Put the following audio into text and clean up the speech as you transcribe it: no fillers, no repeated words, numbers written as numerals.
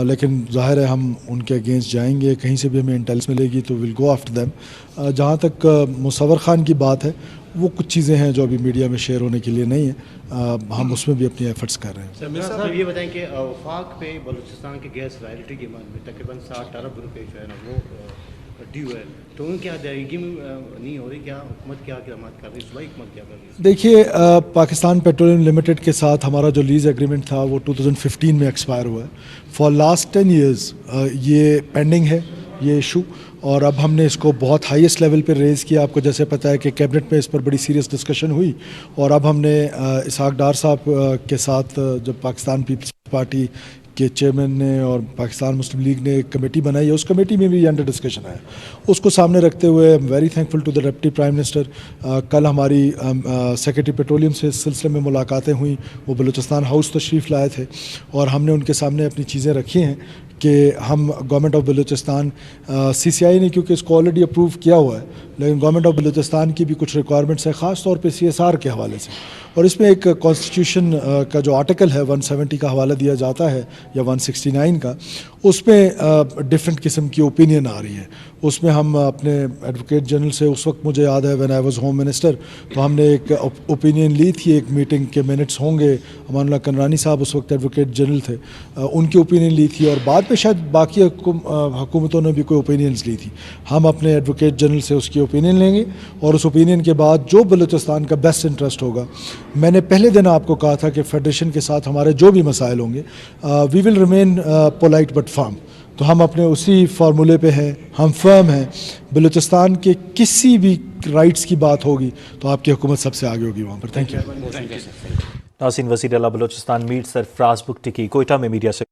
لیکن ظاہر ہے ہم ان کے اگینسٹ جائیں گے. کہیں سے بھی ہمیں انٹیلیجنس ملے گی تو ول گو آفٹر دیم. جہاں تک مصور خان کی بات ہے وہ کچھ چیزیں ہیں جو ابھی میڈیا میں شیئر ہونے کے لیے نہیں ہیں, ہم اس میں بھی اپنی ایفرٹس کر رہے ہیں. صاحب یہ بتائیں کہ وفاق پہ بلوچستان کے گیس رائلٹی کی مد میں تقریباً 60 ارب روپے جو ہے نا وہ ڈیو ہے, تو ان کی ادائیگی میں نہیں ہو رہی, کیا حکومت کیا اقدامات کر رہی ہے, صوبائی حکومت کیا کر رہی ہے؟ دیکھیے پاکستان پیٹرولیم لمیٹڈ کے ساتھ ہمارا جو لیز ایگریمنٹ تھا وہ 2015 میں ایکسپائر ہوا ہے. فار لاسٹ 10 ایئرز یہ پینڈنگ ہے یہ ایشو, اور اب ہم نے اس کو بہت ہائیسٹ لیول پہ ریز کیا. آپ کو جیسے پتہ ہے کہ کیبنٹ میں اس پر بڑی سیریس ڈسکشن ہوئی, اور اب ہم نے اسحاق ڈار صاحب کے ساتھ جب پاکستان پیپلز پارٹی کے چیئرمین نے اور پاکستان مسلم لیگ نے ایک کمیٹی بنائی ہے, اس کمیٹی میں بھی انڈر ڈسکشن ہے. اس کو سامنے رکھتے ہوئے I'm very thankful to the deputy prime minister. کل ہماری سیکرٹری پیٹرولیم سے اس سلسلے میں ملاقاتیں ہوئیں, وہ بلوچستان ہاؤس تشریف لائے تھے, اور ہم نے ان کے سامنے اپنی چیزیں رکھی ہیں کہ ہم گورنمنٹ آف بلوچستان سی سی آئی نے کیونکہ اس کو آلریڈی اپروو کیا ہوا ہے, لیکن گورنمنٹ آف بلوچستان کی بھی کچھ ریکوائرمنٹس ہیں خاص طور پہ سی ایس آر کے حوالے سے, اور اس میں ایک کانسٹیٹیوشن کا جو آرٹیکل ہے 170 کا حوالہ دیا جاتا ہے یا 169 کا, اس میں ڈفرینٹ قسم کی اوپینین آ رہی ہے. اس میں ہم اپنے ایڈوکیٹ جنرل سے اس وقت مجھے یاد ہے when I was home minister, تو ہم نے ایک اوپینین لی تھی, ایک میٹنگ کے منٹس ہوں گے, امان اللہ کنرانی صاحب اس وقت ایڈوکیٹ جنرل تھے, ان کی اوپینین لی تھی, اور بعد میں شاید باقی حکومتوں نے بھی کوئی اوپینینز لی تھی. ہم اپنے ایڈوکیٹ جنرل سے اس کی اوپینین لیں گے, اور اس اوپینین کے بعد جو بلوچستان کا بیسٹ انٹرسٹ ہوگا. میں نے پہلے دن آپ کو کہا تھا کہ فیڈریشن کے ساتھ ہمارے جو بھی مسائل ہوں گے وی ول ریمین پولائٹ بٹ فرم, تو ہم اپنے اسی فارمولے پہ ہیں, ہم فرم ہیں. بلوچستان کے کسی بھی رائٹس کی بات ہوگی تو آپ کی حکومت سب سے آگے ہوگی وہاں پر. Thank you. ناظرین، وزیر اعلیٰ بلوچستان میر سرفراز بگٹی کی کوئٹہ میں میڈیا سے